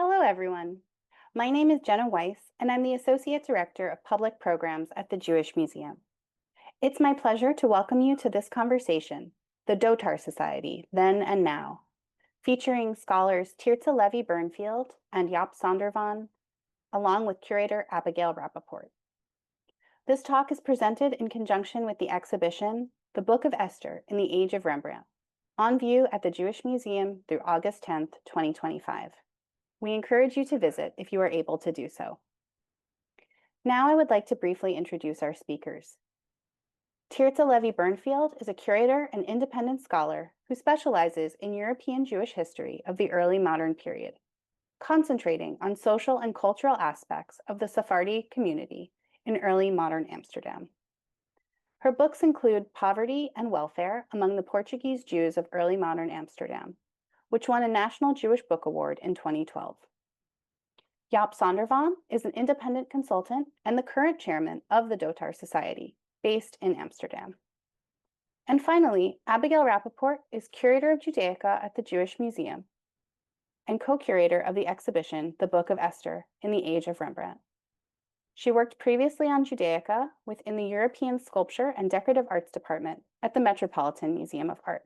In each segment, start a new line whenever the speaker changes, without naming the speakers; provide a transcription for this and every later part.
Hello, everyone. My name is Jenna Weiss, and I'm the Associate Director of Public Programs at the Jewish Museum. It's my pleasure to welcome you to this conversation, the Dotar Society, Then and Now, featuring scholars Tirtsah Levie Bernfeld and Jaap Sondervan, along with Curator Abigail Rapaport. This talk is presented in conjunction with the exhibition, The Book of Esther in the Age of Rembrandt, on view at the Jewish Museum through August 10th, 2025. We encourage you to visit if you are able to do so. Now I would like to briefly introduce our speakers. Tirtsah Levie Bernfeld is a curator and independent scholar who specializes in European Jewish history of the early modern period, concentrating on social and cultural aspects of the Sephardi community in early modern Amsterdam. Her books include Poverty and Welfare Among the Portuguese Jews of Early Modern Amsterdam, which won a National Jewish Book Award in 2012. Jaap Sondervan is an independent consultant and the current chairman of the Dotar Society, based in Amsterdam. And finally, Abigail Rapaport is curator of Judaica at the Jewish Museum and co-curator of the exhibition, The Book of Esther in the Age of Rembrandt. She worked previously on Judaica within the European Sculpture and Decorative Arts Department at the Metropolitan Museum of Art.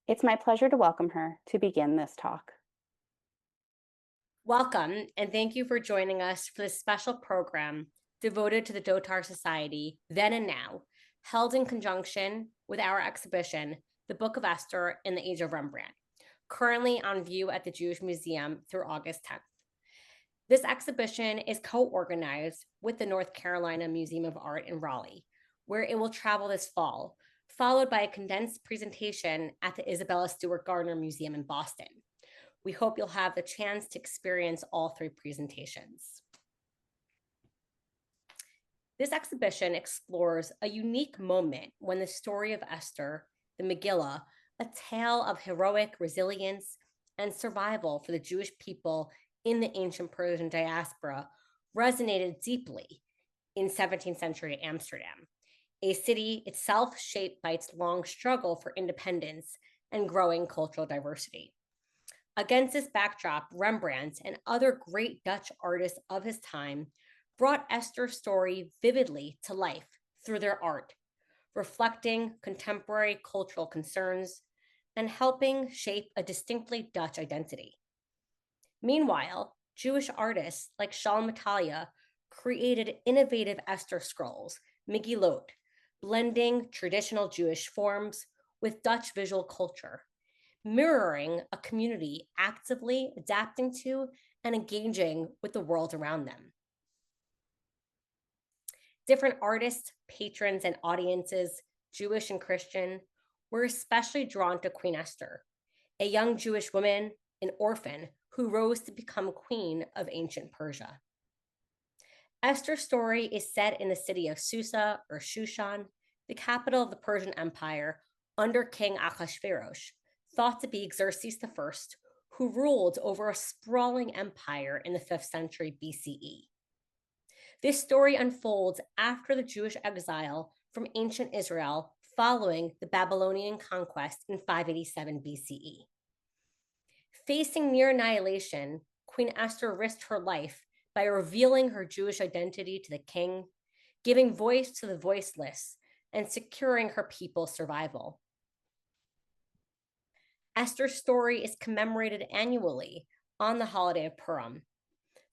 It's my pleasure to welcome her to begin this talk.
Welcome, and thank you for joining us for this special program devoted to the Dotar Society, Then and Now, held in conjunction with our exhibition, The Book of Esther in the Age of Rembrandt, currently on view at the Jewish Museum through August 10th. This exhibition is co-organized with the North Carolina Museum of Art in Raleigh, where it will travel this fall, followed by a condensed presentation at the Isabella Stewart Gardner Museum in Boston. We hope you'll have the chance to experience all three presentations. This exhibition explores a unique moment when the story of Esther, the Megillah, a tale of heroic resilience and survival for the Jewish people in the ancient Persian diaspora, resonated deeply in 17th century Amsterdam, a city itself shaped by its long struggle for independence and growing cultural diversity. Against this backdrop, Rembrandt and other great Dutch artists of his time brought Esther's story vividly to life through their art, reflecting contemporary cultural concerns and helping shape a distinctly Dutch identity. Meanwhile, Jewish artists like Shalom Italia created innovative Esther scrolls, Megillot, blending traditional Jewish forms with Dutch visual culture, mirroring a community actively adapting to and engaging with the world around them. Different artists, patrons, and audiences, Jewish and Christian, were especially drawn to Queen Esther, a young Jewish woman, an orphan, who rose to become queen of ancient Persia. Esther's story is set in the city of Susa or Shushan, the capital of the Persian Empire, under King Ahasuerus, thought to be Xerxes I, who ruled over a sprawling empire in the 5th century BCE. This story unfolds after the Jewish exile from ancient Israel following the Babylonian conquest in 587 BCE. Facing near annihilation, Queen Esther risked her life by revealing her Jewish identity to the king, giving voice to the voiceless, and securing her people's survival. Esther's story is commemorated annually on the holiday of Purim.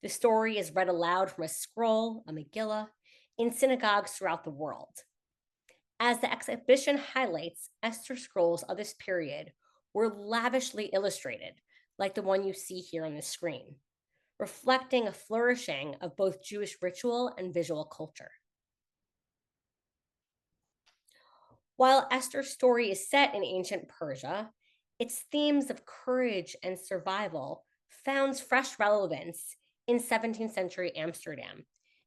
The story is read aloud from a scroll, a Megillah, in synagogues throughout the world. As the exhibition highlights, Esther scrolls of this period were lavishly illustrated, like the one you see here on the screen, reflecting a flourishing of both Jewish ritual and visual culture. While Esther's story is set in ancient Persia, its themes of courage and survival found fresh relevance in 17th century Amsterdam,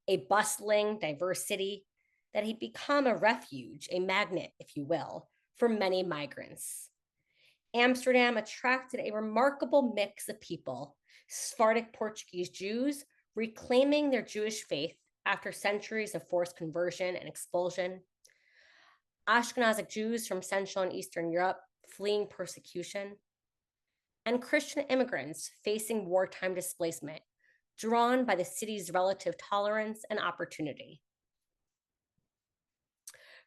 a bustling, diverse city that had become a refuge, a magnet, if you will, for many migrants. Amsterdam attracted a remarkable mix of people, Sephardic Portuguese Jews reclaiming their Jewish faith after centuries of forced conversion and expulsion, Ashkenazic Jews from Central and Eastern Europe fleeing persecution, and Christian immigrants facing wartime displacement, drawn by the city's relative tolerance and opportunity.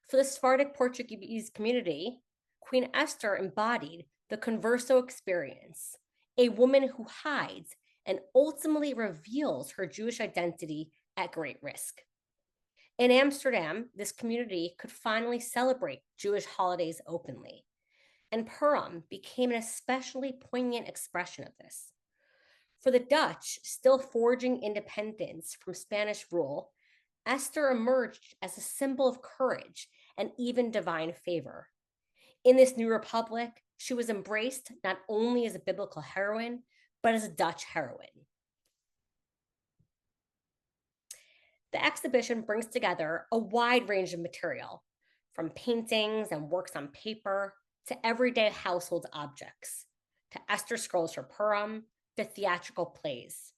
For the Sephardic Portuguese community, Queen Esther embodied the converso experience, a woman who hides and ultimately reveals her Jewish identity at great risk. In Amsterdam, this community could finally celebrate Jewish holidays openly, and Purim became an especially poignant expression of this. For the Dutch, still forging independence from Spanish rule, Esther emerged as a symbol of courage and even divine favor. In this new republic, she was embraced not only as a biblical heroine, but as a Dutch heroine. The exhibition brings together a wide range of material, from paintings and works on paper to everyday household objects, to Esther scrolls for Purim, to theatrical plays,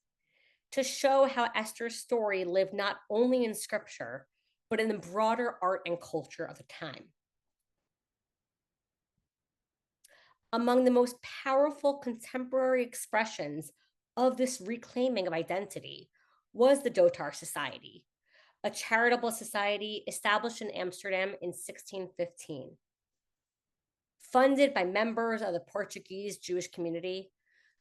to show how Esther's story lived not only in scripture, but in the broader art and culture of the time. Among the most powerful contemporary expressions of this reclaiming of identity was the Dotar Society, a charitable society established in Amsterdam in 1615. Funded by members of the Portuguese Jewish community,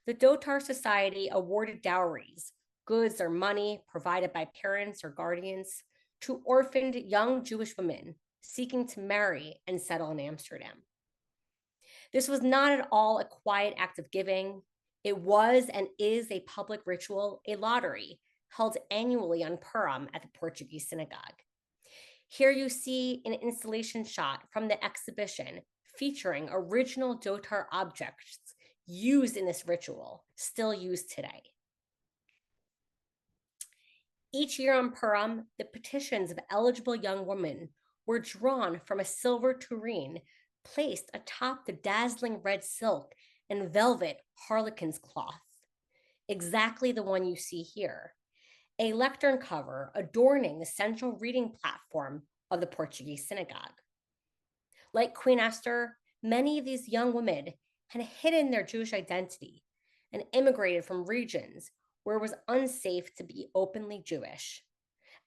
the Dotar Society awarded dowries, goods or money provided by parents or guardians, to orphaned young Jewish women seeking to marry and settle in Amsterdam. This was not at all a quiet act of giving. It was and is a public ritual, a lottery, held annually on Purim at the Portuguese synagogue. Here you see an installation shot from the exhibition featuring original Dotar objects used in this ritual, still used today. Each year on Purim, the petitions of eligible young women were drawn from a silver tureen placed atop the dazzling red silk and velvet harlequin's cloth, exactly the one you see here, a lectern cover adorning the central reading platform of the Portuguese synagogue. Like Queen Esther, many of these young women had hidden their Jewish identity and immigrated from regions where it was unsafe to be openly Jewish.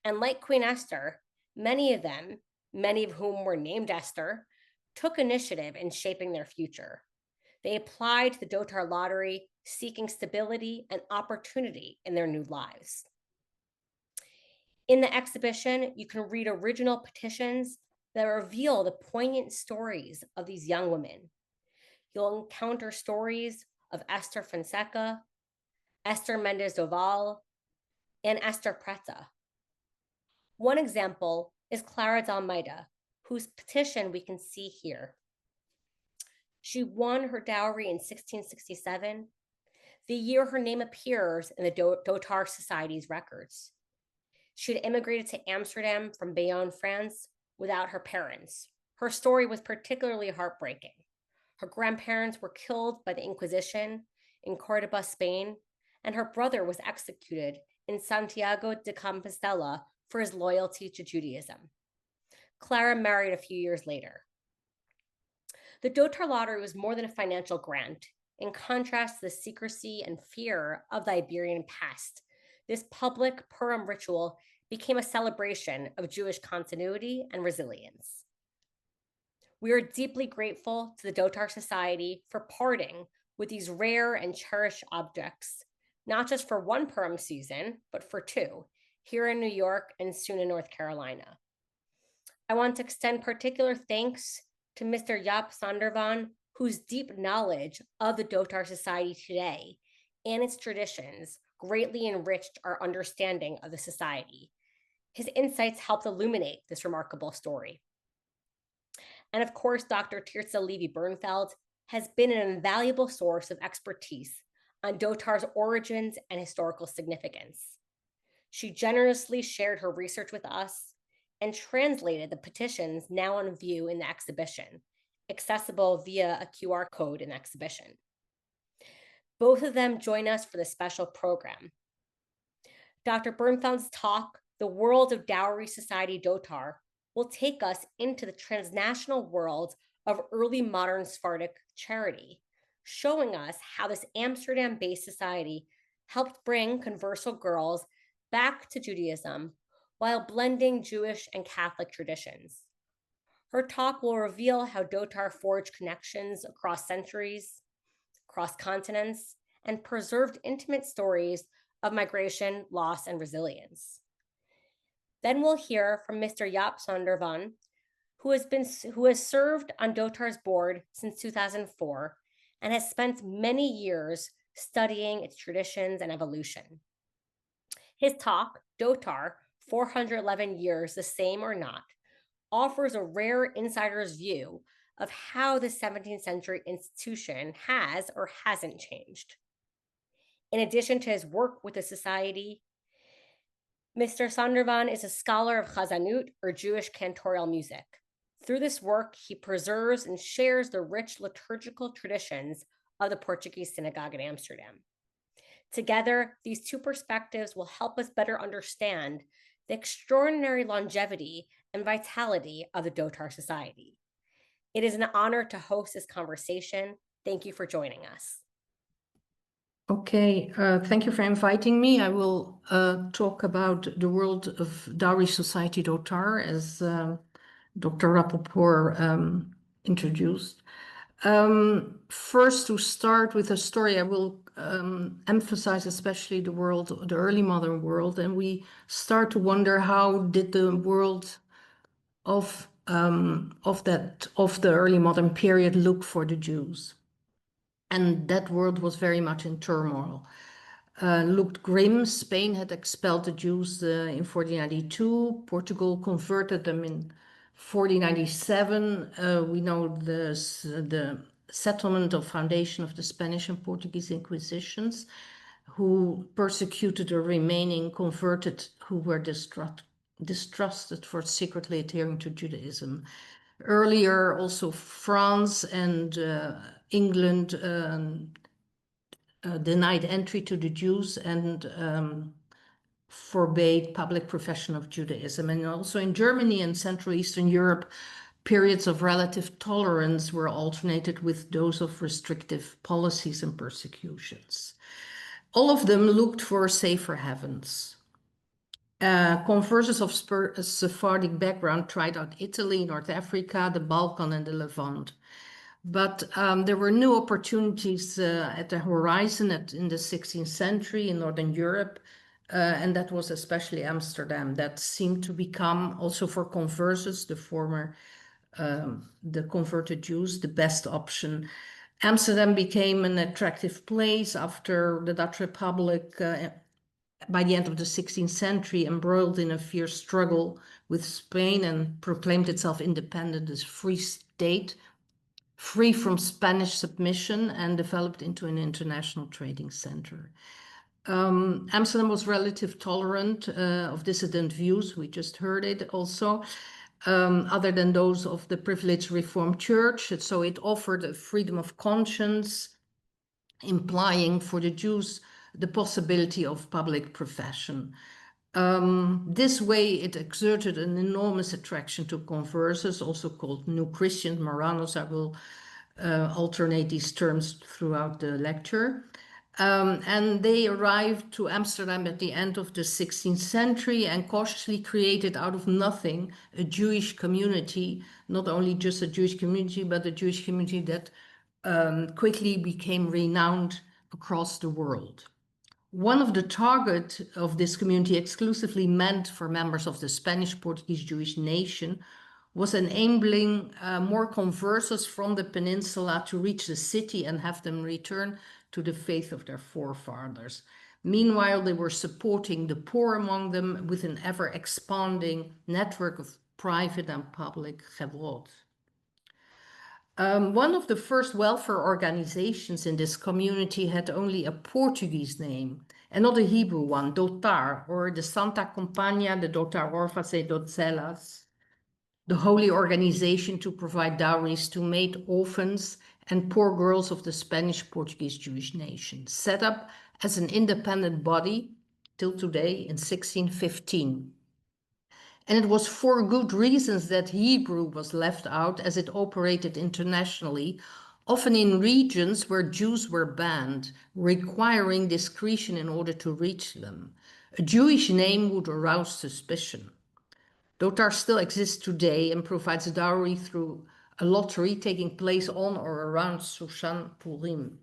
And like Queen Esther, many of them, many of whom were named Esther, took initiative in shaping their future. They applied to the Dotar lottery, seeking stability and opportunity in their new lives. In the exhibition, you can read original petitions that reveal the poignant stories of these young women. You'll encounter stories of Esther Fonseca, Esther Mendes Doval, and Esther Preta. One example is Clara de Almeida, whose petition we can see here. She won her dowry in 1667, the year her name appears in the Dotar Society's records. She had immigrated to Amsterdam from Bayonne, France, without her parents. Her story was particularly heartbreaking. Her grandparents were killed by the Inquisition in Cordoba, Spain, and her brother was executed in Santiago de Compostela for his loyalty to Judaism. Clara married a few years later. The Dotar lottery was more than a financial grant. In contrast to the secrecy and fear of the Iberian past, this public Purim ritual became a celebration of Jewish continuity and resilience. We are deeply grateful to the Dotar Society for parting with these rare and cherished objects, not just for one Purim season, but for two, here in New York and soon in North Carolina. I want to extend particular thanks to Mr. Jaap Sondervan, whose deep knowledge of the Dotar Society today and its traditions greatly enriched our understanding of the society. His insights helped illuminate this remarkable story. And of course, Dr. Tirtsah Levie Bernfeld has been an invaluable source of expertise on Dotar's origins and historical significance. She generously shared her research with us and translated the petitions now on view in the exhibition, accessible via a QR code in the exhibition. Both of them join us for the special program. Dr. Bernfeld's talk, The World of Dowry Society Dotar, will take us into the transnational world of early modern Sephardic charity, showing us how this Amsterdam-based society helped bring converso girls back to Judaism while blending Jewish and Catholic traditions. Her talk will reveal how Dotar forged connections across centuries, across continents, and preserved intimate stories of migration, loss, and resilience. Then we'll hear from Mr. Jaap Sondervan, who has served on Dotar's board since 2004 and has spent many years studying its traditions and evolution. His talk, Dotar, 411 Years, the Same or Not, offers a rare insider's view of how the 17th century institution has or hasn't changed. In addition to his work with the society, Mr. Sondervan is a scholar of Chazanut, or Jewish cantorial music. Through this work, he preserves and shares the rich liturgical traditions of the Portuguese synagogue in Amsterdam. Together, these two perspectives will help us better understand the extraordinary longevity and vitality of the Dotar Society. It is an honor to host this conversation. Thank you for joining us.
Okay, thank you for inviting me. I will talk about the world of Dowry Society Dotar, as Dr. Rapaport introduced. First, to start with a story, I will emphasize especially the early modern world, and we start to wonder how did the world of the early modern period look for the Jews. And that world was very much in turmoil. Looked grim. Spain had expelled the Jews in 1492. Portugal converted them in 1497. We know the settlement or foundation of the Spanish and Portuguese Inquisitions, who persecuted the remaining converted who were distrusted for secretly adhering to Judaism. Earlier, also France and England denied entry to the Jews and forbade public profession of Judaism. And also in Germany and Central Eastern Europe, periods of relative tolerance were alternated with those of restrictive policies and persecutions. All of them looked for safer heavens. Conversos of Sephardic background tried out Italy, North Africa, the Balkan, and the Levant. But there were new opportunities at the horizon in the 16th century in Northern Europe, and that was especially Amsterdam. That seemed to become, also for conversos, the converted Jews, the best option. Amsterdam became an attractive place after the Dutch Republic, by the end of the 16th century, embroiled in a fierce struggle with Spain and proclaimed itself independent as a free state, free from Spanish submission, and developed into an international trading center. Amsterdam was relatively tolerant of dissident views. We just heard it also, other than those of the privileged Reformed Church. So it offered a freedom of conscience, implying for the Jews the possibility of public profession. This way, it exerted an enormous attraction to conversos, also called New Christians, Marranos. I will alternate these terms throughout the lecture. And they arrived to Amsterdam at the end of the 16th century and cautiously created out of nothing a Jewish community, not only just a Jewish community, but a Jewish community that quickly became renowned across the world. One of the targets of this community, exclusively meant for members of the Spanish Portuguese Jewish nation, was enabling more conversos from the peninsula to reach the city and have them return to the faith of their forefathers. Meanwhile, they were supporting the poor among them with an ever-expanding network of private and public chevrot. One of the first welfare organizations in this community had only a Portuguese name and not a Hebrew one, Dotar, or the Santa Compañía de Dotar Orfas e Doncellas, the holy organization to provide dowries to maid orphans and poor girls of the Spanish Portuguese Jewish nation, set up as an independent body till today in 1615. And it was for good reasons that Hebrew was left out, as it operated internationally, often in regions where Jews were banned, requiring discretion in order to reach them. A Jewish name would arouse suspicion. Dotar still exists today and provides dowry through a lottery taking place on or around Shushan Purim.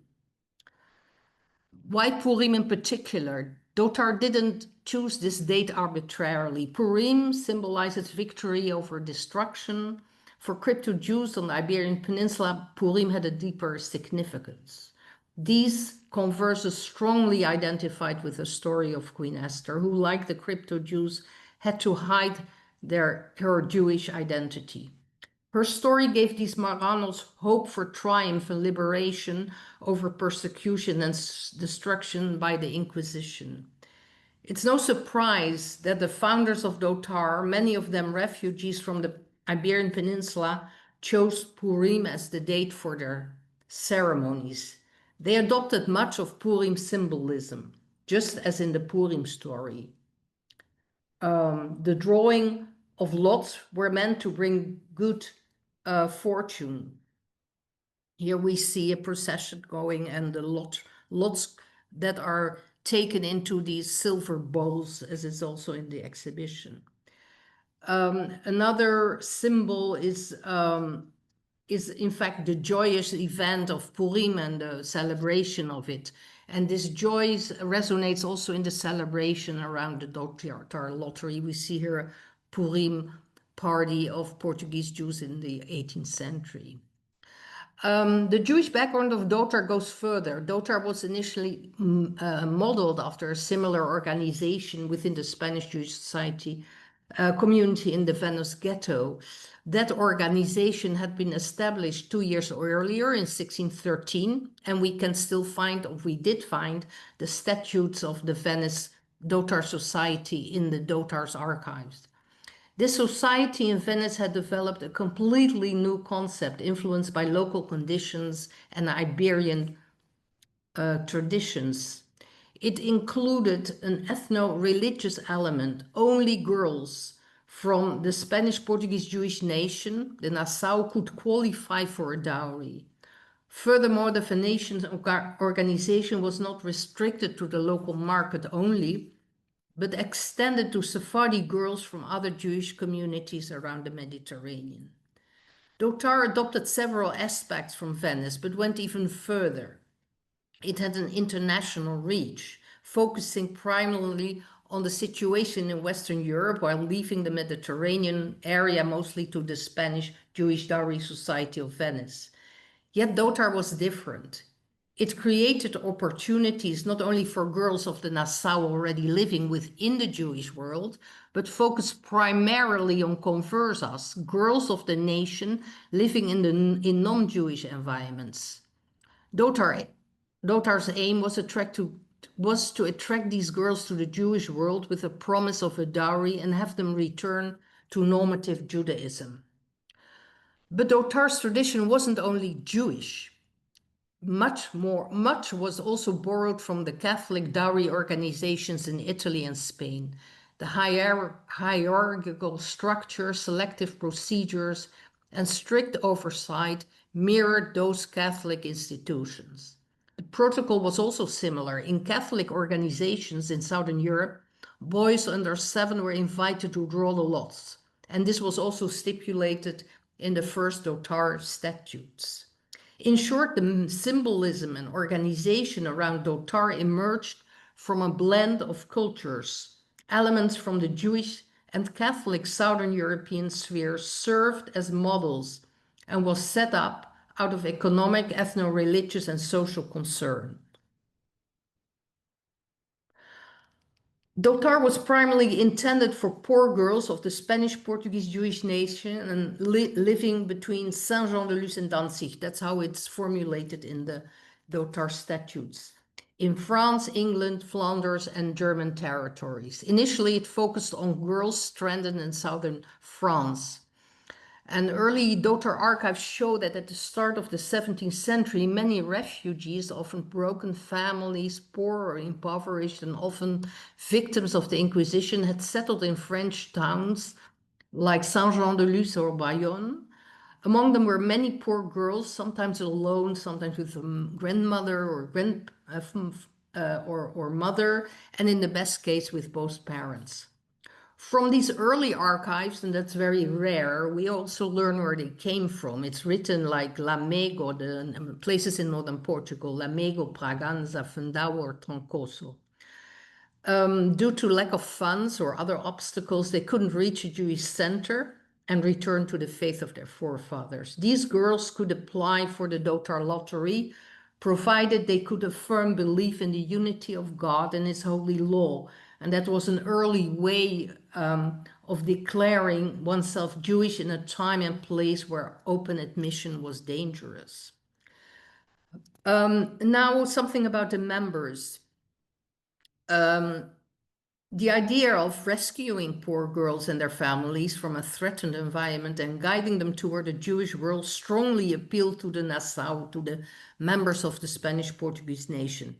Why Purim in particular? Dotar didn't choose this date arbitrarily. Purim symbolizes victory over destruction. For crypto-Jews on the Iberian Peninsula, Purim had a deeper significance. These converses strongly identified with the story of Queen Esther, who, like the crypto-Jews, had to hide her Jewish identity. Her story gave these Marranos hope for triumph and liberation over persecution and destruction by the Inquisition. It's no surprise that the founders of Dotar, many of them refugees from the Iberian Peninsula, chose Purim as the date for their ceremonies. They adopted much of Purim symbolism, just as in the Purim story. The drawing of lots were meant to bring good fortune. Here we see a procession going and the lots that are taken into these silver bowls, as is also in the exhibition. Another symbol is in fact the joyous event of Purim and the celebration of it. And this joy resonates also in the celebration around the Dotar lottery. We see here a Purim party of Portuguese Jews in the 18th century. The Jewish background of Dotar goes further. Dotar was initially modeled after a similar organization within the Spanish Jewish Society community in the Venice ghetto. That organization had been established 2 years earlier in 1613, and we can still find, or we did find, the statutes of the Venice Dotar Society in the Dotar's archives. This society in Venice had developed a completely new concept influenced by local conditions and Iberian traditions. It included an ethno-religious element. Only girls from the Spanish-Portuguese Jewish nation, the Nassau, could qualify for a dowry. Furthermore, the Venetian organization was not restricted to the local market only, but extended to Sephardi girls from other Jewish communities around the Mediterranean. Dotar adopted several aspects from Venice, but went even further. It had an international reach, focusing primarily on the situation in Western Europe while leaving the Mediterranean area mostly to the Spanish Jewish Dowry Society of Venice. Yet Dotar was different. It created opportunities not only for girls of the Nassau already living within the Jewish world, but focused primarily on conversas, girls of the nation living in non-Jewish environments. Dotar's aim was to attract these girls to the Jewish world with a promise of a dowry and have them return to normative Judaism. But Dotar's tradition wasn't only Jewish. Much was also borrowed from the Catholic dowry organizations in Italy and Spain. The hierarchical structure, selective procedures, and strict oversight mirrored those Catholic institutions. The protocol was also similar. In Catholic organizations in Southern Europe, boys under 7 were invited to draw the lots, and this was also stipulated in the first Dotar statutes. In short, the symbolism and organization around Dotar emerged from a blend of cultures. Elements from the Jewish and Catholic Southern European spheres served as models and was set up out of economic, ethno-religious, and social concern. Dotar was primarily intended for poor girls of the Spanish-Portuguese Jewish nation and living between Saint-Jean-de-Luz and Danzig. That's how it's formulated in the Dotar statutes. In France, England, Flanders, and German territories. Initially, it focused on girls stranded in southern France. And early Dotar archives show that at the start of the 17th century, many refugees, often broken families, poor or impoverished, and often victims of the Inquisition, had settled in French towns like Saint-Jean-de-Luz or Bayonne. Among them were many poor girls, sometimes alone, sometimes with a grandmother or or mother, and in the best case with both parents. From these early archives, and that's very rare, we also learn where they came from. It's written like Lamego, the places in northern Portugal, Lamego, Bragança, Fundão, or Troncoso. Due to lack of funds or other obstacles, they couldn't reach a Jewish center and return to the faith of their forefathers. These girls could apply for the Dotar lottery, provided they could affirm belief in the unity of God and his holy law. And that was an early way of declaring oneself Jewish in a time and place where open admission was dangerous. Now, something about the members. The idea of rescuing poor girls and their families from a threatened environment and guiding them toward the Jewish world strongly appealed to the Nassau, to the members of the Spanish-Portuguese nation.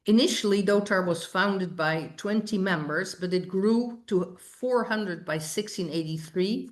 Initially, Dotar was founded by 20 members, but it grew to 400 by 1683.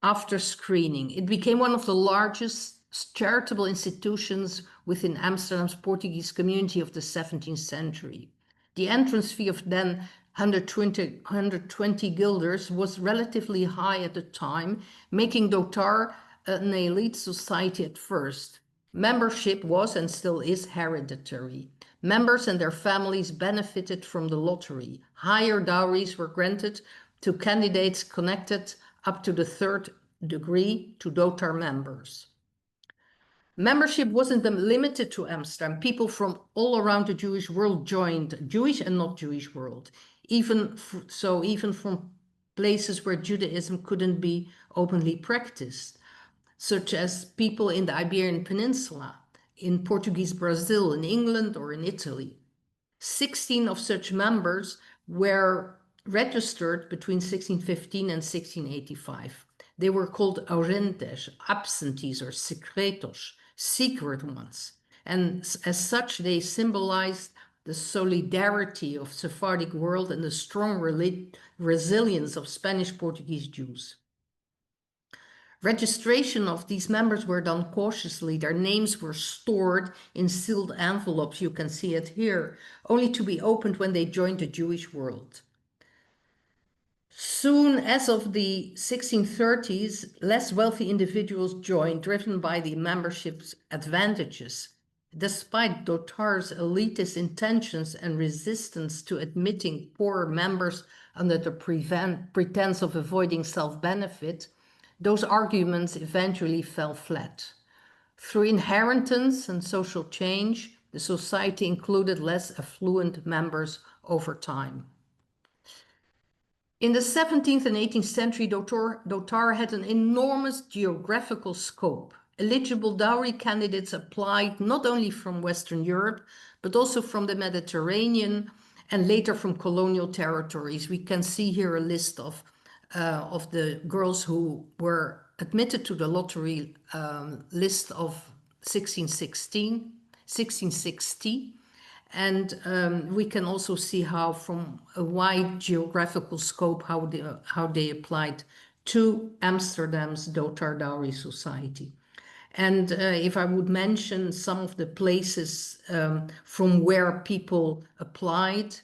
After screening, it became one of the largest charitable institutions within Amsterdam's Portuguese community of the 17th century. The entrance fee of then 120 guilders was relatively high at the time, making Dotar an elite society at first. Membership was and still is hereditary. Members and their families benefited from the lottery. Higher dowries were granted to candidates connected up to the third degree to Dotar members. Membership wasn't limited to Amsterdam. People from all around the Jewish world joined, Jewish and not Jewish world, even from places where Judaism couldn't be openly practiced, such as people in the Iberian Peninsula, in Portuguese Brazil, in England, or in Italy. 16 of such members were registered between 1615 and 1685. They were called ausentes, absentees, or secretos, secret ones. And as such, they symbolized the solidarity of Sephardic world and the strong resilience of Spanish-Portuguese Jews. Registration of these members were done cautiously. Their names were stored in sealed envelopes, you can see it here, only to be opened when they joined the Jewish world. Soon, as of the 1630s, less wealthy individuals joined, driven by the membership's advantages. Despite Dotar's elitist intentions and resistance to admitting poorer members under the pretense of avoiding self-benefit, those arguments eventually fell flat. Through inheritance and social change, the society included less affluent members over time. In the 17th and 18th century, Dotar had an enormous geographical scope. Eligible dowry candidates applied not only from Western Europe, but also from the Mediterranean and later from colonial territories. We can see here a list of the girls who were admitted to the lottery list of 1660. And we can also see how from a wide geographical scope, how they applied to Amsterdam's Dotar Dowry Society. And if I would mention some of the places from where people applied,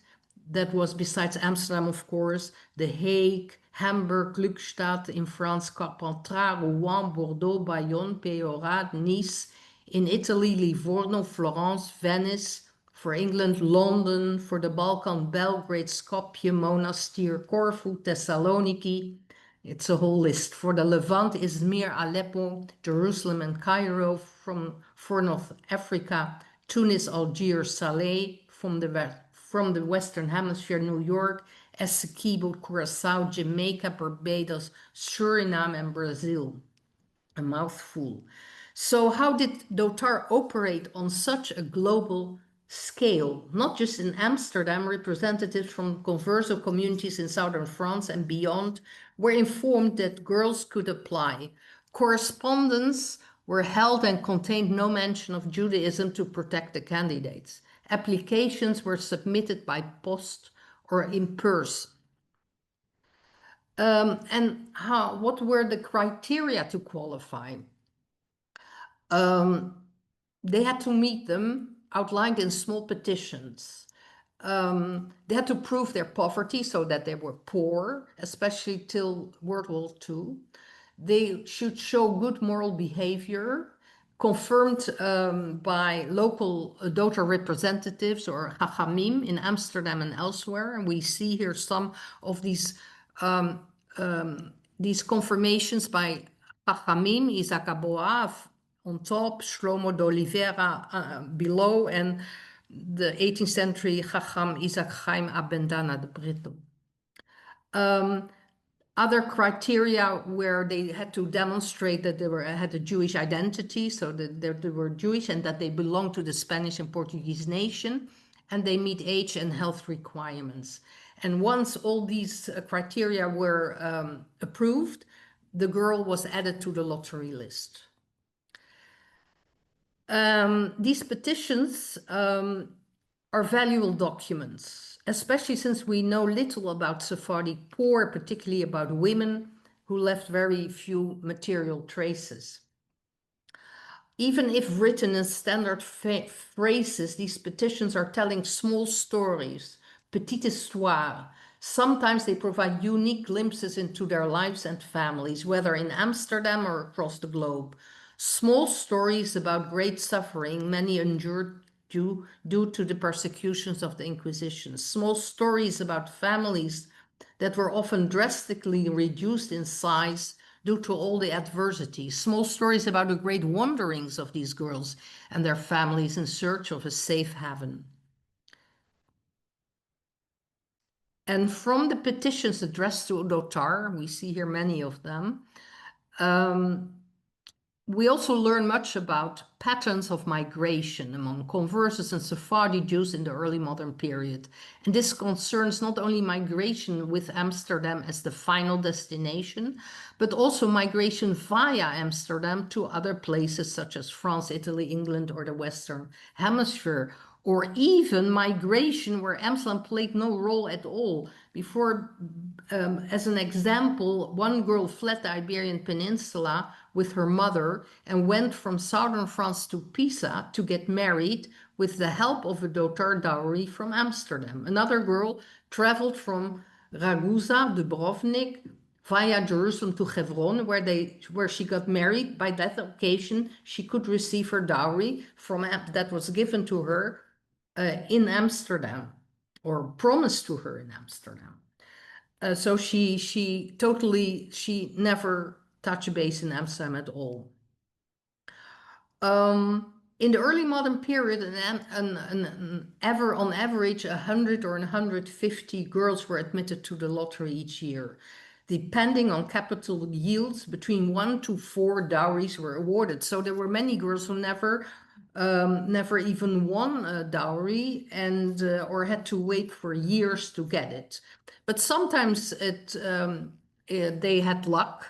that was besides Amsterdam, of course, The Hague, Hamburg, Glückstadt, in France, Carpentras, Rouen, Bordeaux, Bayonne, Peorat, Nice, in Italy, Livorno, Florence, Venice, for England, London, for the Balkan, Belgrade, Skopje, Monastir, Corfu, Thessaloniki. It's a whole list. For the Levant, Izmir, Aleppo, Jerusalem, and Cairo. For North Africa, Tunis, Algiers, Saleh. From the Western Hemisphere, New York, Essequibo, Curaçao, Jamaica, Barbados, Suriname, and Brazil. A mouthful. So how did Dotar operate on such a global scale? Not just in Amsterdam, representatives from converso communities in southern France and beyond were informed that girls could apply. Correspondence were held and contained no mention of Judaism to protect the candidates. Applications were submitted by post or in person. And what were the criteria to qualify? They had to meet them outlined in small petitions. They had to prove their poverty, so that they were poor, especially till World War II. They should show good moral behavior, confirmed by local Dotar representatives or Chachamim in Amsterdam and elsewhere. And we see here some of these confirmations by Chachamim, Isaac Aboab on top, Shlomo de Oliveira below, and the 18th century Chacham Isaac Chaim Abendana de Brito. Other criteria where they had to demonstrate that they had a Jewish identity, so that they were Jewish and that they belonged to the Spanish and Portuguese nation, and they meet age and health requirements. And once all these criteria were approved, the girl was added to the lottery list. These petitions are valuable documents, especially since we know little about Sephardi poor, particularly about women who left very few material traces. Even if written in standard phrases, these petitions are telling small stories, petite histoire. Sometimes they provide unique glimpses into their lives and families, whether in Amsterdam or across the globe. Small stories about great suffering many endured due to the persecutions of the Inquisition. Small stories about families that were often drastically reduced in size due to all the adversity. Small stories about the great wanderings of these girls and their families in search of a safe haven. And from the petitions addressed to Dotar, we see here many of them, we also learn much about patterns of migration among conversos and Sephardi Jews in the early modern period. And this concerns not only migration with Amsterdam as the final destination, but also migration via Amsterdam to other places such as France, Italy, England, or the Western Hemisphere, or even migration where Amsterdam played no role at all. Before, as an example, one girl fled the Iberian Peninsula with her mother and went from southern France to Pisa to get married with the help of a Dotar dowry from Amsterdam. Another girl traveled from Ragusa, Dubrovnik, via Jerusalem to Hebron, where she got married. By that occasion, she could receive her dowry that was given to her in Amsterdam, or promised to her in Amsterdam. So she never touched base in Amsterdam at all. In the early modern period, on average, 100 or 150 girls were admitted to the lottery each year. Depending on capital yields, between 1 to 4 dowries were awarded. So there were many girls who never even won a dowry and or had to wait for years to get it. But sometimes they had luck.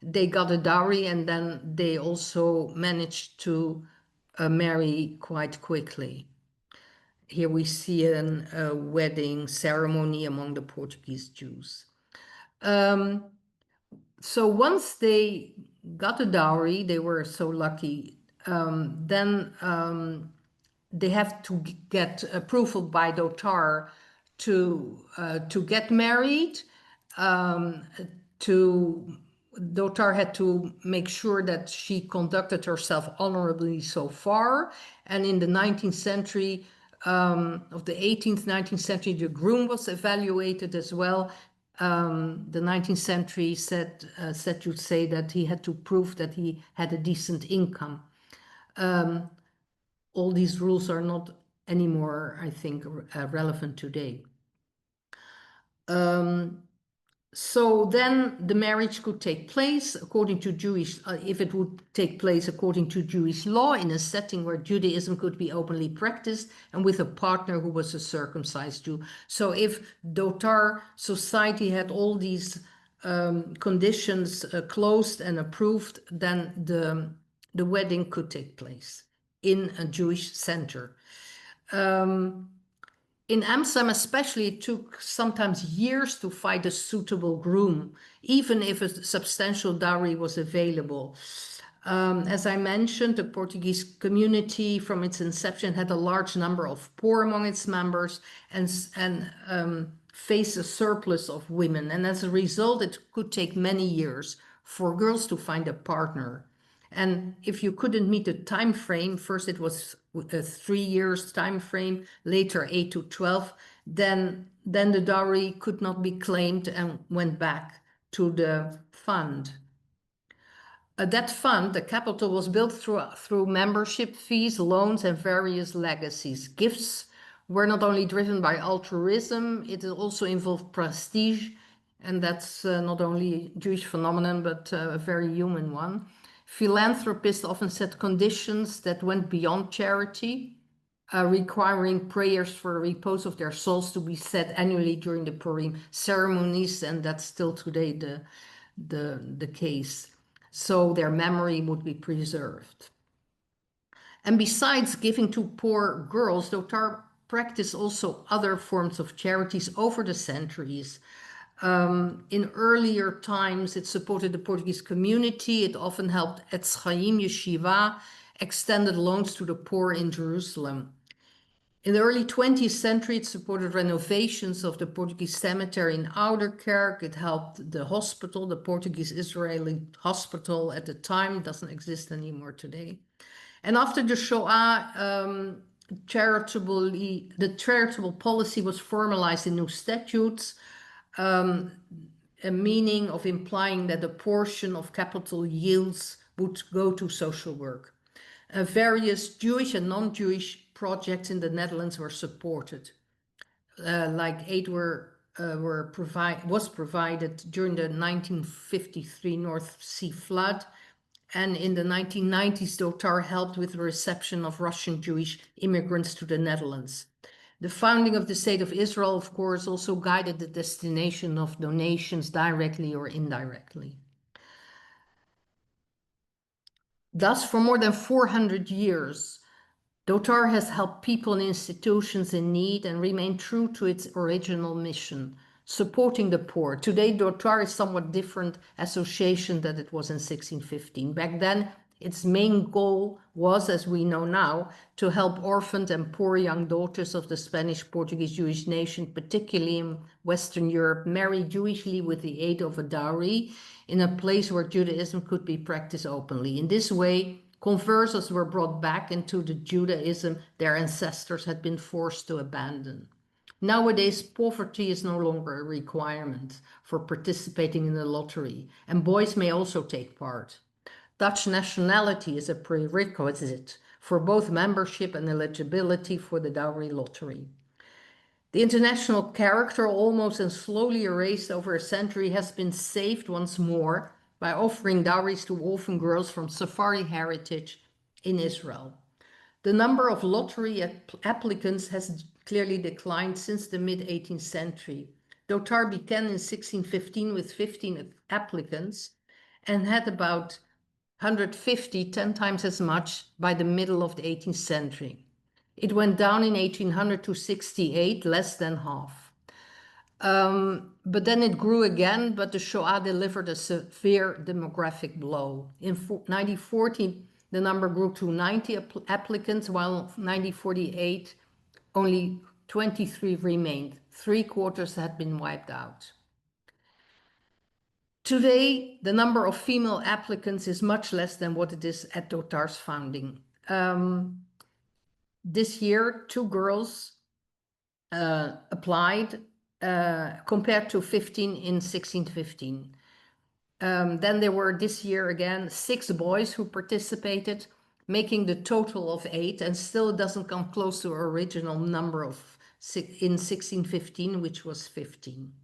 They got a dowry and then they also managed to marry quite quickly. Here we see a wedding ceremony among the Portuguese Jews. So once they got a dowry, they were so lucky, then they have to get approval by Dotar to get married. Dotar had to make sure that she conducted herself honorably so far. And in the 19th century, of the 18th, 19th century, the groom was evaluated as well. The 19th century said to say that he had to prove that he had a decent income. All these rules are not anymore, I think, relevant today. So then the marriage could take place according to if it would take place according to Jewish law in a setting where Judaism could be openly practiced and with a partner who was a circumcised Jew. So if Dotar Society had all these conditions closed and approved, then the wedding could take place in a Jewish center. In Amsterdam especially, it took sometimes years to find a suitable groom, even if a substantial dowry was available. As I mentioned, the Portuguese community from its inception had a large number of poor among its members and faced a surplus of women. And as a result, it could take many years for girls to find a partner. And if you couldn't meet the time frame, first it was a 3 years time frame, later 8 to 12, then the dowry could not be claimed and went back to the fund. That fund, the capital, was built through membership fees, loans, and various legacies. Gifts were not only driven by altruism, it also involved prestige, and that's not only a Jewish phenomenon, but a very human one. Philanthropists often set conditions that went beyond charity, requiring prayers for the repose of their souls to be said annually during the Purim ceremonies, and that's still today the case. So their memory would be preserved. And besides giving to poor girls, Dotar practiced also other forms of charities over the centuries. In earlier times, it supported the Portuguese community. It often helped Etz Chaim Yeshiva, extended loans to the poor in Jerusalem. In the early 20th century, it supported renovations of the Portuguese cemetery in Ouderkerk. It helped the hospital, the Portuguese Israeli hospital at the time, doesn't exist anymore today. And after the Shoah, the charitable policy was formalized in new statutes, a meaning of implying that a portion of capital yields would go to social work. Various Jewish and non-Jewish projects in the Netherlands were supported. Like aid was provided during the 1953 North Sea flood, and in the 1990s, Dotar helped with the reception of Russian Jewish immigrants to the Netherlands. The founding of the State of Israel, of course, also guided the destination of donations directly or indirectly. Thus, for more than 400 years, Dotar has helped people and institutions in need and remained true to its original mission, supporting the poor. Today, Dotar is somewhat different association than it was in 1615. Back then, its main goal was, as we know now, to help orphaned and poor young daughters of the Spanish Portuguese Jewish nation, particularly in Western Europe, marry Jewishly with the aid of a dowry in a place where Judaism could be practiced openly. In this way, conversos were brought back into the Judaism their ancestors had been forced to abandon. Nowadays, poverty is no longer a requirement for participating in the lottery, and boys may also take part. Dutch nationality is a prerequisite for both membership and eligibility for the dowry lottery. The international character, almost and slowly erased over a century, has been saved once more by offering dowries to orphan girls from Sephardi heritage in Israel. The number of lottery applicants has clearly declined since the mid-18th century. Dotar began in 1615 with 15 applicants and had about 150, 10 times as much by the middle of the 18th century. It went down in 1800 to 68, less than half. But then it grew again, but the Shoah delivered a severe demographic blow. In 1940, the number grew to 90 applicants, while in 1948, only 23 remained. 3/4 had been wiped out. Today, the number of female applicants is much less than what it is at Dotar's founding. This year, 2 girls applied compared to 15 in 1615. Then there were this year again 6 boys who participated, making the total of 8, and still it doesn't come close to our original number of in 1615, which was 15.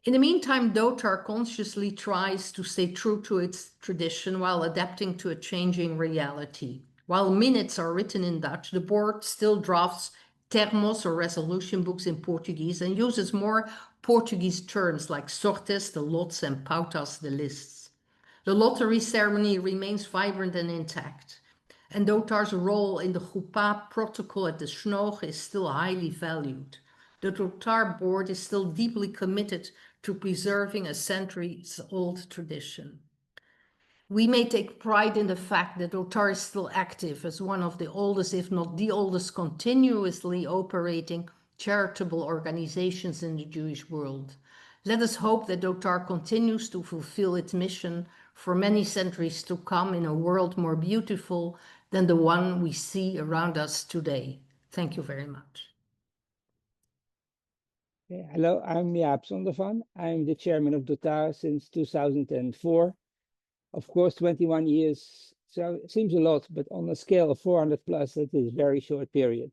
In the meantime, Dotar consciously tries to stay true to its tradition while adapting to a changing reality. While minutes are written in Dutch, the board still drafts termos or resolution books in Portuguese and uses more Portuguese terms like sortes, the lots, and pautas, the lists. The lottery ceremony remains vibrant and intact. and Dotar's role in the Chuppah protocol at the Shnoch is still highly valued. The Dotar board is still deeply committed to preserving a centuries-old tradition. We may take pride in the fact that Dotar is still active as one of the oldest, if not the oldest, continuously operating charitable organizations in the Jewish world. Let us hope that Dotar continues to fulfill its mission for many centuries to come in a world more beautiful than the one we see around us today. Thank you very much.
Hello, I'm Jaap Sondervan. I'm the chairman of Dotar since 2004. Of course, 21 years, so it seems a lot, but on a scale of 400 plus, it is a very short period.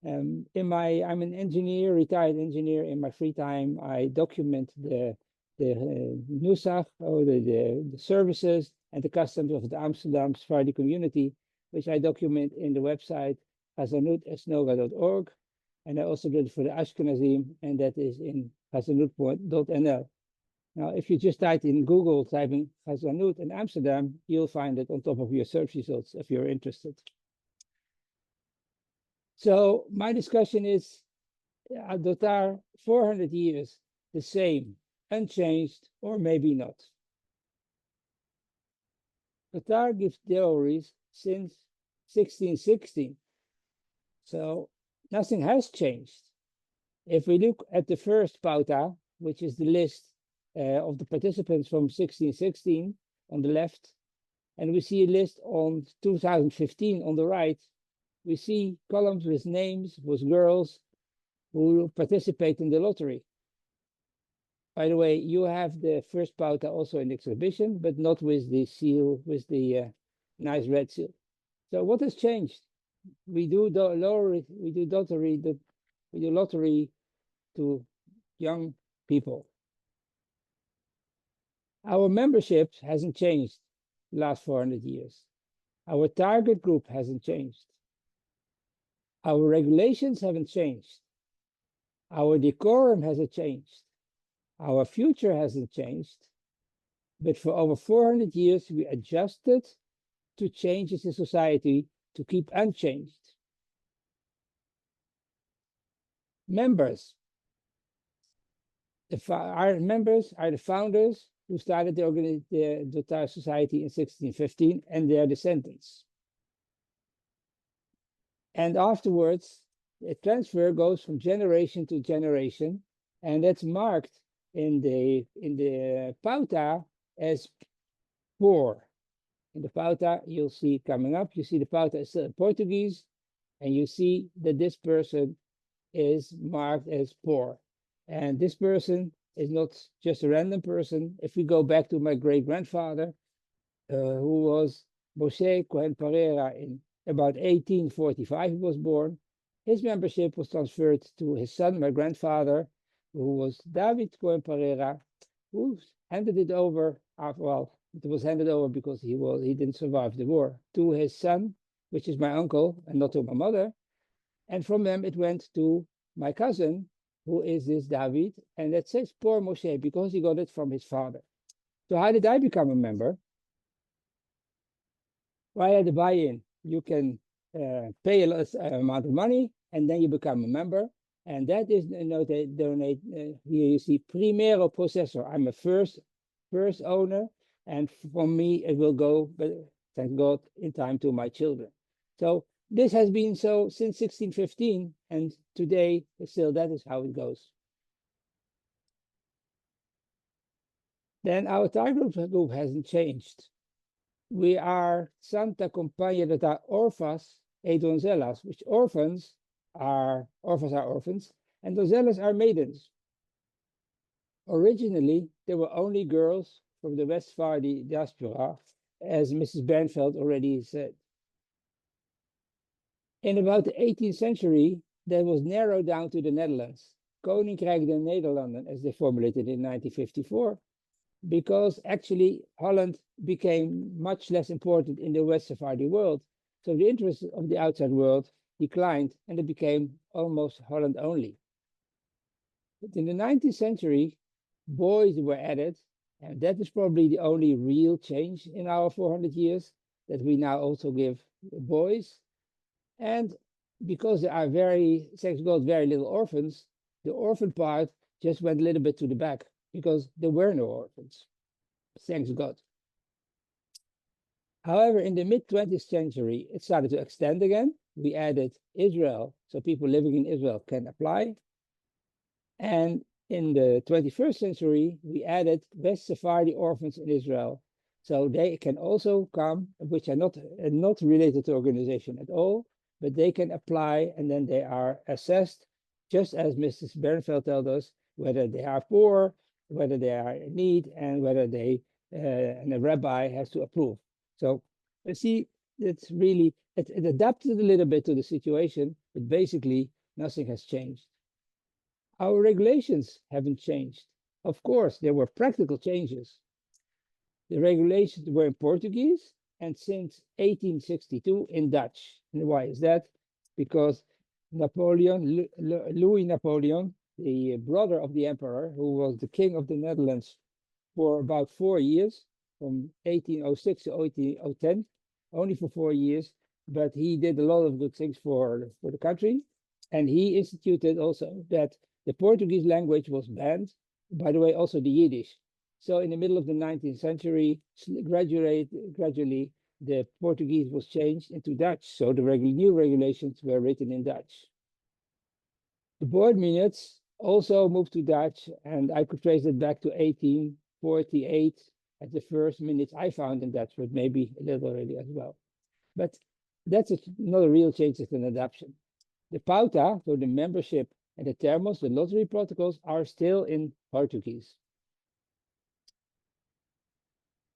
I'm an engineer, retired engineer. In my free time, I document the nusach, or the services and the customs of the Amsterdam Sephardi community, which I document in the website hazanut.esnova.org. And I also did it for the Ashkenazim, and that is in hazanut.nl. Now, if you just type in Google, typing Hazanut in Amsterdam, you'll find it on top of your search results if you're interested. So my discussion is Dotar, 400 years, the same, unchanged, or maybe not. Dotar gives theories since 1616. So nothing has changed. If we look at the first pauta, which is the list of the participants from 1616 on the left, and we see a list on 2015 on the right, we see columns with names, with girls who participate in the lottery. By the way, you have the first pauta also in the exhibition, but not with the seal, with the nice red seal. So what has changed? We do lottery to young people. Our membership hasn't changed the last 400 years. Our target group hasn't changed. Our regulations haven't changed. Our decorum hasn't changed. Our future hasn't changed. But for over 400 years, we adjusted to changes in society to keep unchanged. Members. Our members are the founders who started the Dotar Society in 1615 and their descendants. And afterwards, the transfer goes from generation to generation, and that's marked in the pauta as poor. In the pauta, you'll see coming up, you see the pauta is still in Portuguese, and you see that this person is marked as poor. And this person is not just a random person. If we go back to my great-grandfather, who was Moshe Cohen Pereira in about 1845, he was born. His membership was transferred to his son, my grandfather, who was David Cohen Pereira, who handed it over, well, it was handed over because he didn't survive the war, to his son, which is my uncle, and not to my mother. And from them it went to my cousin, who is this David, and that says poor Moshe because he got it from his father. So how did I become a member? Via the buy-in, you can pay a amount of money, and then you become a member. And that is donate. Here you see primero possessor. I'm a first owner, and for me it will go, but thank God, in time to my children. So this has been so since 1615, and today still that is how it goes. Then our target group hasn't changed. We are Santa Compañía de Orphas e Donzellas, which orphans are orphans, and donzellas are maidens. Originally, there were only girls from the West Sephardi diaspora, as Mrs. Bernfeld already said. In about the 18th century, that was narrowed down to the Netherlands, Koninkrijk der Nederlanden, as they formulated in 1954, because actually Holland became much less important in the West Sephardi world. So the interest of the outside world declined, and it became almost Holland only. But in the 19th century, boys were added, and that is probably the only real change in our 400 years. that we now also give boys. And because there are thanks God, very little orphans, the orphan part just went a little bit to the back because there were no orphans, thanks God. However, in the mid-20th century, it started to extend again. We added Israel, so people living in Israel can apply. And in the 21st century, we added West Sephardi orphans in Israel. So they can also come, which are not related to organization at all, but they can apply, and then they are assessed, just as Mrs. Bernfeld told us, whether they are poor, whether they are in need, and whether and a rabbi has to approve. So you see, it's really, it adapted a little bit to the situation, but basically nothing has changed. Our regulations haven't changed. Of course, there were practical changes. The regulations were in Portuguese and since 1862 in Dutch. And why is that? Because Louis Napoleon, the brother of the emperor, who was the king of the Netherlands for about 4 years, from 1806 to 1810, only for 4 years, but he did a lot of good things for the country. And he instituted also that the Portuguese language was banned, by the way, also the Yiddish. So in the middle of the 19th century, gradually, the Portuguese was changed into Dutch. So the new regulations were written in Dutch. The board minutes also moved to Dutch, and I could trace it back to 1848 as the first minutes I found in Dutch, but maybe a little already as well. But that's not a real change, it's an adaptation. The pauta, so the membership, and the termos, the lottery protocols, are still in Portuguese.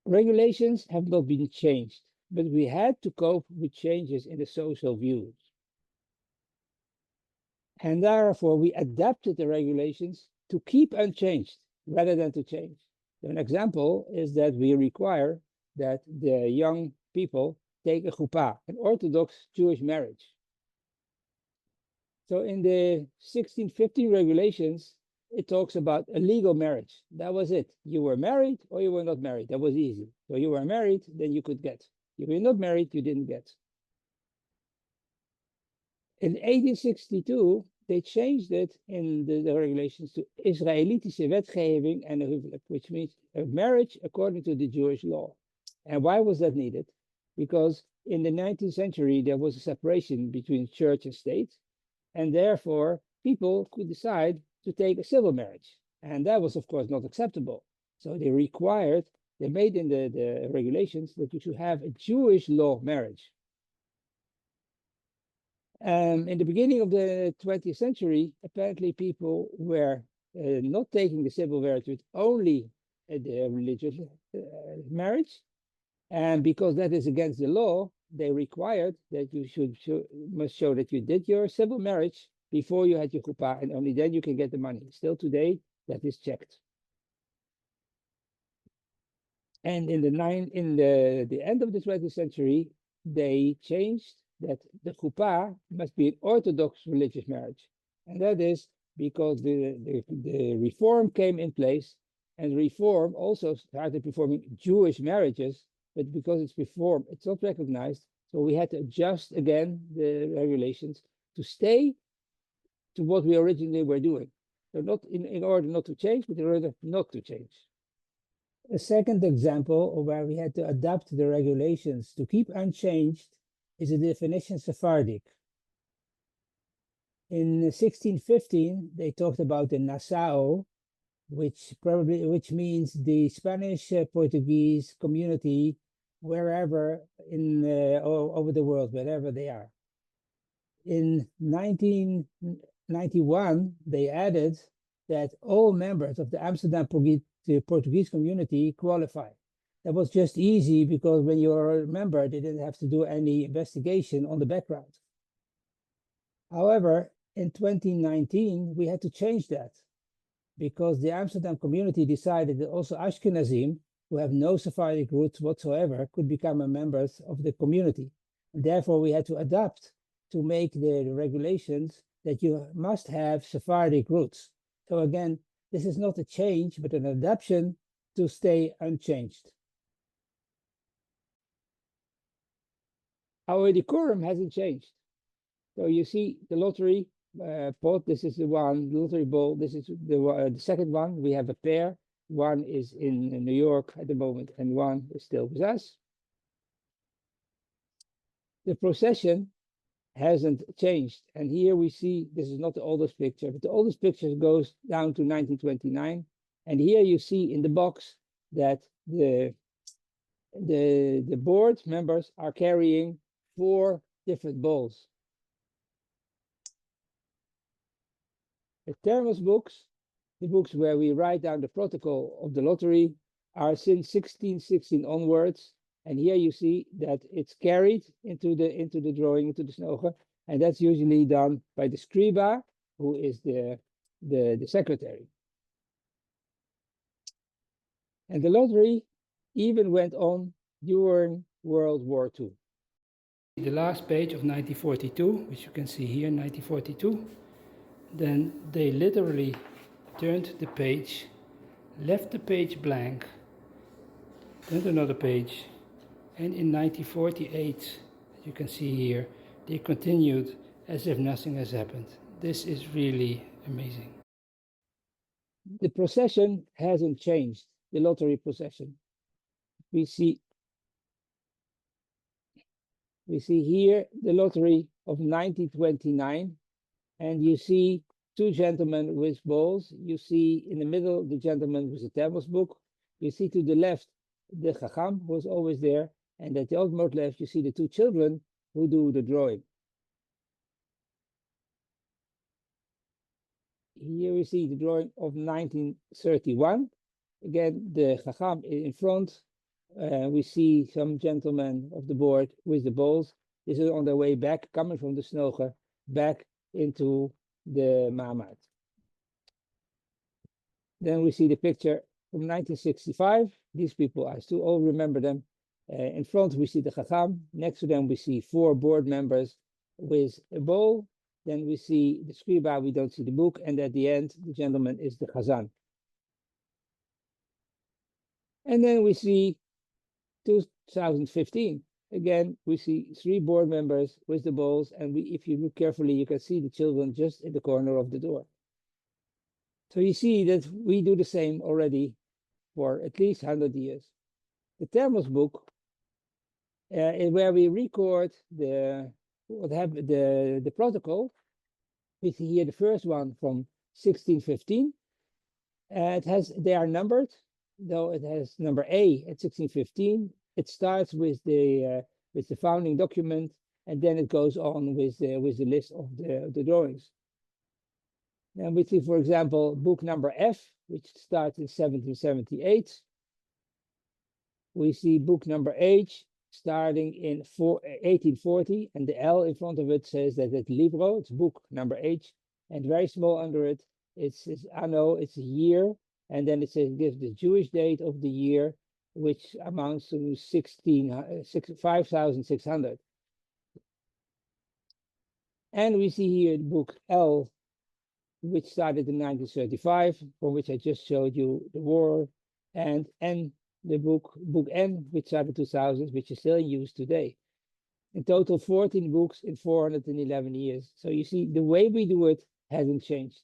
Regulations have not been changed, but we had to cope with changes in the social views. And therefore, we adapted the regulations to keep unchanged rather than to change. So an example is that we require that the young people take a chuppah, an Orthodox Jewish marriage. So in the 1615 regulations, it talks about a legal marriage. That was it. You were married or you were not married. That was easy. So you were married, then you could get. If you're not married, you didn't get. In 1862, they changed it in the regulations to Israëlitische wetgeving and a huwelijk, which means a marriage according to the Jewish law. And why was that needed? Because in the 19th century, there was a separation between church and state, and therefore people could decide to take a civil marriage. And that was, of course, not acceptable. So they made in the regulations that you should have a Jewish law marriage. In the beginning of the 20th century, apparently people were not taking the civil marriage, but only the religious marriage. And because that is against the law, they required that you must show that you did your civil marriage before you had your chuppah, and only then you can get the money. Still today, that is checked. And in the end of the 20th century, they changed that the chuppah must be an Orthodox religious marriage. And that is because the reform came in place, and reform also started performing Jewish marriages, but because it's reform, it's not recognized. So we had to adjust again the regulations to stay to what we originally were doing. So not in order not to change, but in order not to change. A second example where we had to adapt the regulations to keep unchanged is the definition Sephardic. In 1615, they talked about the Nassau, which means the Spanish Portuguese community wherever over the world, wherever they are. In 1991, they added that all members of the Amsterdam Portuguese community qualify. That was just easy because when you're a member, they didn't have to do any investigation on the background. However, in 2019, we had to change that because the Amsterdam community decided that also Ashkenazim, who have no Sephardic roots whatsoever, could become members of the community. And therefore, we had to adapt to make the regulations that you must have Sephardic roots. So again, this is not a change, but an adaptation to stay unchanged. our decorum hasn't changed. So you see the lottery pot, this is the one, the lottery bowl, this is the second one. We have a pair. One is in New York at the moment, and one is still with us. The procession hasn't changed. And here we see, this is not the oldest picture, but the oldest picture goes down to 1929. And here you see in the box that the board members are carrying 4 different bowls. The thermos books, the books where we write down the protocol of the lottery, are since 1616 onwards. And here you see that it's carried into the drawing, into the snoge, and that's usually done by the scriba, who is the secretary. And the lottery even went on during World War II. The last page of 1942, which you can see here, 1942, then they literally turned the page, left the page blank, turned another page, and in 1948, you can see here, they continued as if nothing has happened. This is really amazing. The procession hasn't changed, the lottery procession. We see here the lottery of 1929, and you see 2 gentlemen with bowls. You see in the middle the gentleman with the thermos book. You see to the left the Chacham, who was always there, and at the utmost left you see the 2 children who do the drawing. Here we see the drawing of 1931. Again, the Chacham in front. We see some gentlemen of the board with the bowls. This is on their way back, coming from the snoge, back into the Mamad. Then we see the picture from 1965. These people, I still all remember them. In front, we see the Chacham. Next to them, we see 4 board members with a bowl. Then we see the scriba, we don't see the book. And at the end, the gentleman is the Chazan. And then we see 2015. Again, we see 3 board members with the bowls. And if you look carefully, you can see the children just in the corner of the door. So you see that we do the same already for at least 100 years. The thermos book, where we record the protocol. We see here the first one from 1615. They are numbered, though it has number A at 1615. It starts with the founding document, and then it goes on with the list of the drawings. And we see, for example, book number F, which starts in 1778. We see book number H starting in 1840, and the L in front of it says that it's libro, it's book number H, and very small under it, it's anno, it's a year, and then it says it gives the Jewish date of the year, which amounts to 5,600. And we see here the book L, which started in 1935, from which I just showed you the war, and N, the book N, which started 2000, which is still in use today. In total, 14 books in 411 years. So you see, the way we do it hasn't changed.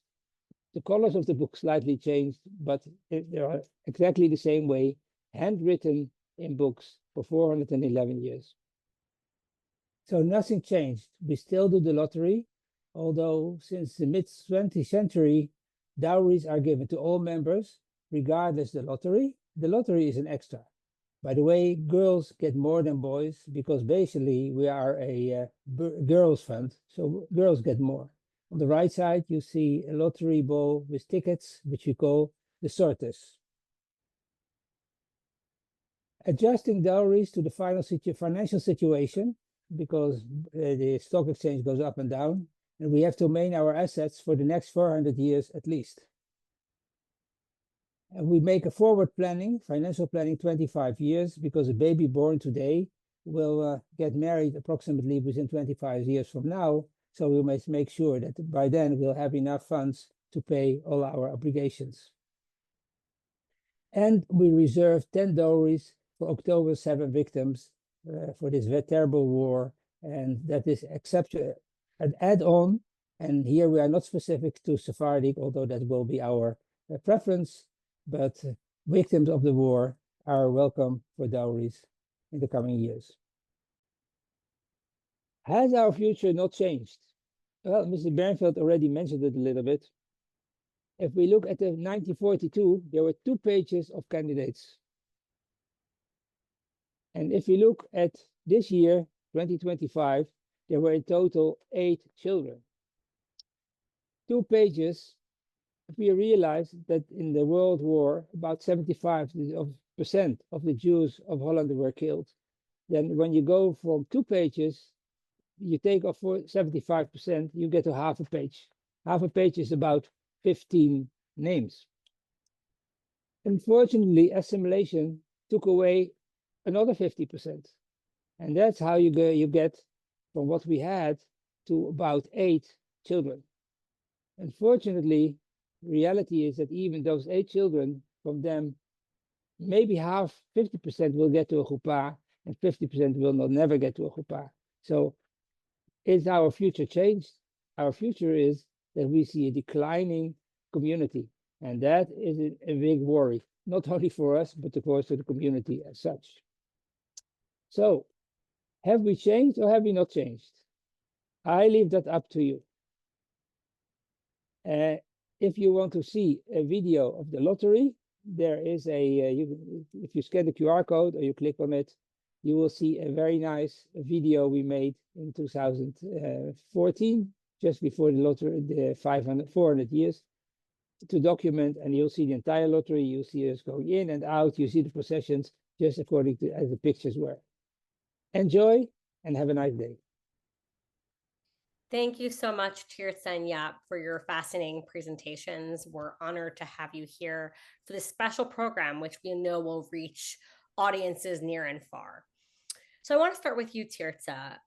The colors of the book slightly changed, but they are exactly the same way, handwritten in books for 411 years. So nothing changed. We still do the lottery, although since the mid-20th century, dowries are given to all members, regardless the lottery. The lottery is an extra. By the way, girls get more than boys because basically we are a girls fund, so girls get more. On the right side, you see a lottery bowl with tickets, which we call the sortes. Adjusting dowries to the financial situation, because the stock exchange goes up and down, and we have to maintain our assets for the next 400 years at least. And we make a forward planning, financial planning, 25 years, because a baby born today will get married approximately within 25 years from now. So we must make sure that by then we'll have enough funds to pay all our obligations. And we reserve 10 dowries for October 7 victims for this very terrible war and that is an add-on. And here we are not specific to Sephardic, although that will be our preference, but victims of the war are welcome for dowries in the coming years. Has our future not changed? Well, Mr. Bernfeld already mentioned it a little bit. If we look at the 1942, there were 2 pages of candidates. And if we look at this year, 2025, there were in total 8 children. 2 pages, if we realize that in the World War, about 75% of the Jews of Holland were killed, then when you go from 2 pages, you take off 75%, you get to half a page. Half a page is about 15 names. Unfortunately, assimilation took away another 50%. And that's how you get from what we had to about 8 children. Unfortunately, reality is that even those 8 children, from them, maybe half, 50% will get to a chuppah, and 50% will never get to a chuppah. So is our future changed? Our future is that we see a declining community, and that is a big worry, not only for us, but of course for the community as such. So, have we changed or have we not changed? I leave that up to you. If you want to see a video of the lottery, there is if you scan the QR code or you click on it, you will see a very nice video we made in 2014, just before the lottery, the 400 years, to document, and you'll see the entire lottery. You'll see us going in and out. You see the processions just according to as the pictures were. Enjoy and have a nice day.
Thank you so much, Tirtsah and Jaap, for your fascinating presentations. We're honored to have you here for this special program, which we know will reach audiences near and far. So I want to start with you, Tirtsah.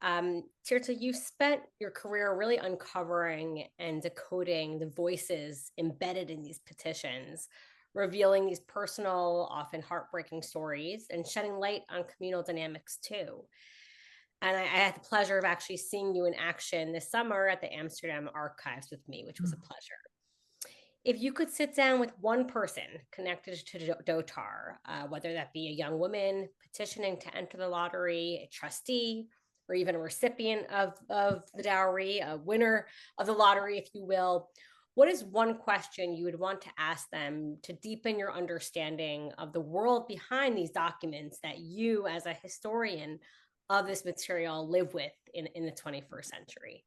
Tirtsah, you spent your career really uncovering and decoding the voices embedded in these petitions, revealing these personal, often heartbreaking stories, and shedding light on communal dynamics too. And I had the pleasure of actually seeing you in action this summer at the Amsterdam Archives with me, which was a pleasure. If you could sit down with one person connected to Dotar, whether that be a young woman petitioning to enter the lottery, a trustee, or even a recipient of the dowry, a winner of the lottery, if you will, what is one question you would want to ask them to deepen your understanding of the world behind these documents that you, as a historian of this material, live with in the 21st century?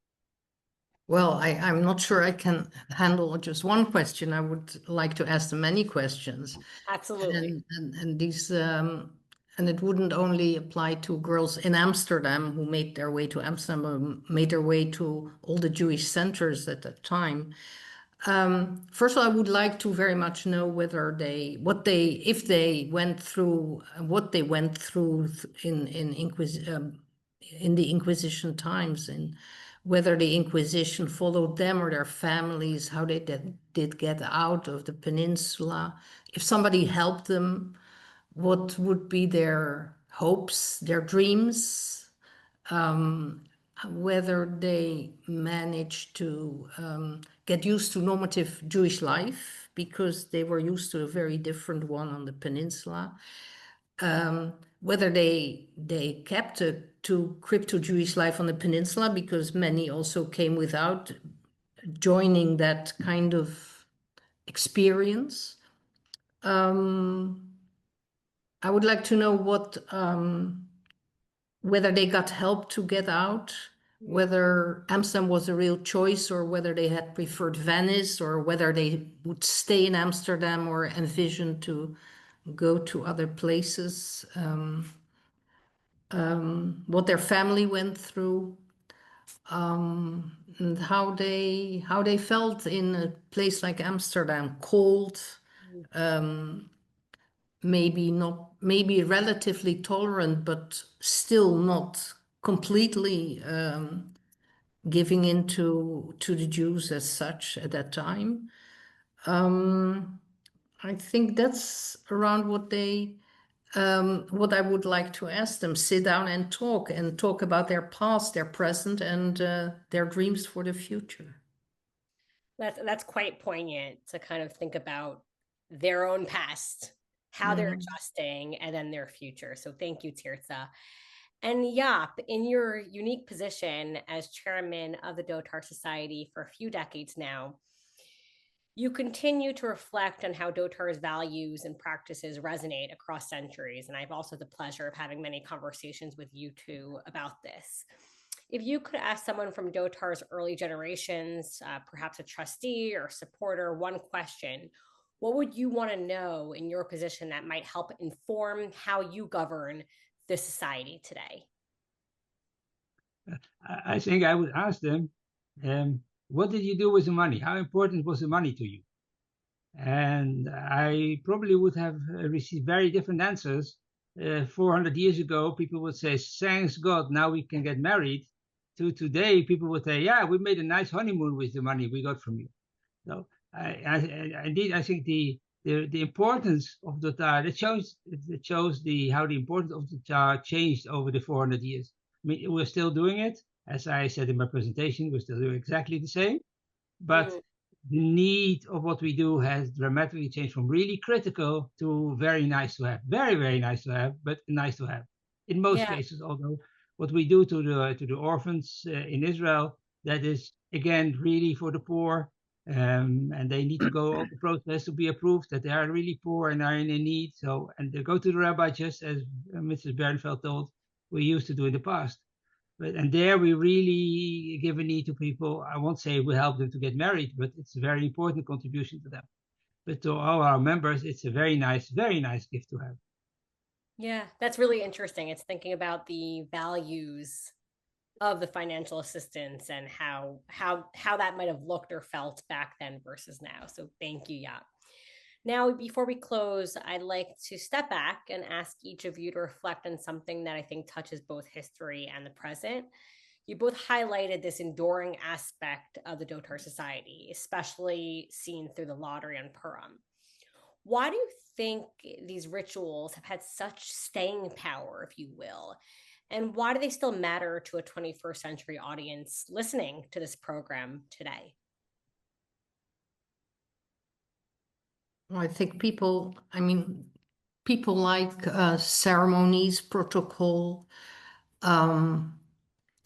Well, I'm not sure I can handle just one question. I would like to ask them many questions.
Absolutely.
And these and it wouldn't only apply to girls in Amsterdam who made their way to Amsterdam or made their way to all the Jewish centers at that time. First of all, I would like to very much know whether if they went through what they went through in the Inquisition times, and whether the Inquisition followed them or their families, how they did get out of the peninsula, if somebody helped them, what would be their hopes, their dreams, whether they managed to get used to normative Jewish life, because they were used to a very different one on the peninsula, whether they kept to crypto-Jewish life on the peninsula, because many also came without joining that kind of experience. I would like to know whether they got help to get out, whether Amsterdam was a real choice, or whether they had preferred Venice, or whether they would stay in Amsterdam or envision to go to other places, what their family went through, and how they felt in a place like Amsterdam, cold, maybe relatively tolerant, but still not completely giving in to the Jews as such at that time. I think that's around what they what I would like to ask them, sit down and talk about their past, their present, and their dreams for the future.
That's quite poignant to kind of think about their own past, how they're adjusting, and then their future. So thank you, Tirtsah. And Jaap, in your unique position as chairman of the Dotar Society for a few decades now, you continue to reflect on how Dotar's values and practices resonate across centuries. And I've also the pleasure of having many conversations with you two about this. If you could ask someone from Dotar's early generations, perhaps a trustee or supporter, one question, what would you want to know in your position that might help inform how you govern the society today?
I think I would ask them, what did you do with the money? How important was the money to you? And I probably would have received very different answers. 400 years ago, people would say, thanks God, now we can get married. To today, people would say, yeah, we made a nice honeymoon with the money we got from you. So indeed, I think the importance of the Dotar, it shows how the importance of the Dotar changed over the 400 years. I mean, we're still doing it. As I said in my presentation, we're still doing exactly the same. But the need of what we do has dramatically changed from really critical to very nice to have. Very, very nice to have, but nice to have. In most cases, although what we do to the orphans in Israel, that is, again, really for the poor. And they need to go all the process to be approved that they are really poor and are in need. So, and they go to the rabbi just as Mrs. Bernfeld told, we used to do in the past. And there we really give a need to people. I won't say we help them to get married, but it's a very important contribution to them. But to all our members, it's a very nice gift to have.
Yeah, that's really interesting. It's thinking about the values of the financial assistance and how that might have looked or felt back then versus now. So thank you, Jaap. Now, before we close, I'd like to step back and ask each of you to reflect on something that I think touches both history and the present. You both highlighted this enduring aspect of the Dotar Society, especially seen through the lottery on Purim. Why do you think these rituals have had such staying power, if you will? And why do they still matter to a 21st century audience listening to this program today?
I think people like ceremonies, protocol,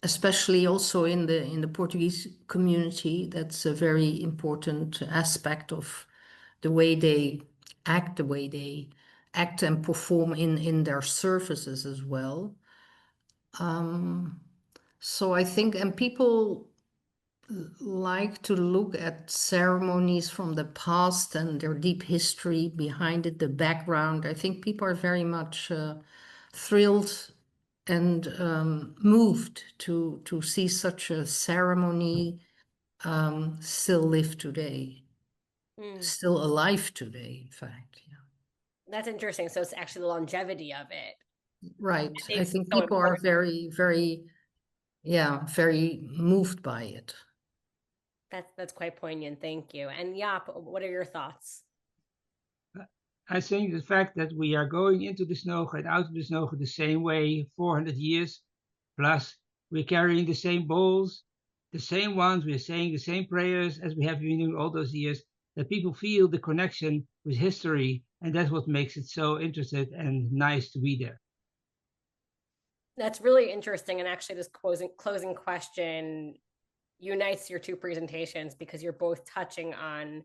especially also in the Portuguese community. That's a very important aspect of the way they act and perform in their services as well. So I think, and people like to look at ceremonies from the past and their deep history behind it, the background. I think people are very much thrilled and moved to see such a ceremony still live today, still alive today, in fact. Yeah.
That's interesting. So it's actually the longevity of it.
Right. I think
so
people are very, very, very moved by it.
That's quite poignant. Thank you. And Jaap, what are your thoughts?
I think the fact that we are going into the synagogue and out of the synagogue the same way, 400 years, plus we're carrying the same bowls, the same ones, we're saying the same prayers as we have been doing all those years, that people feel the connection with history, and that's what makes it so interesting and nice to be there.
That's really interesting. And actually, this closing question unites your two presentations because you're both touching on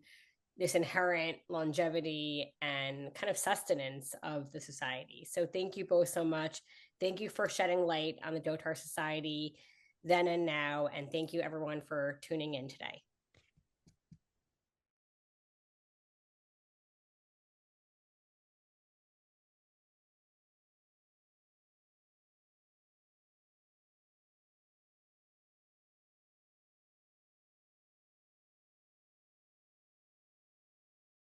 this inherent longevity and kind of sustenance of the society. So thank you both so much. Thank you for shedding light on the Dotar Society then and now. And thank you everyone for tuning in today.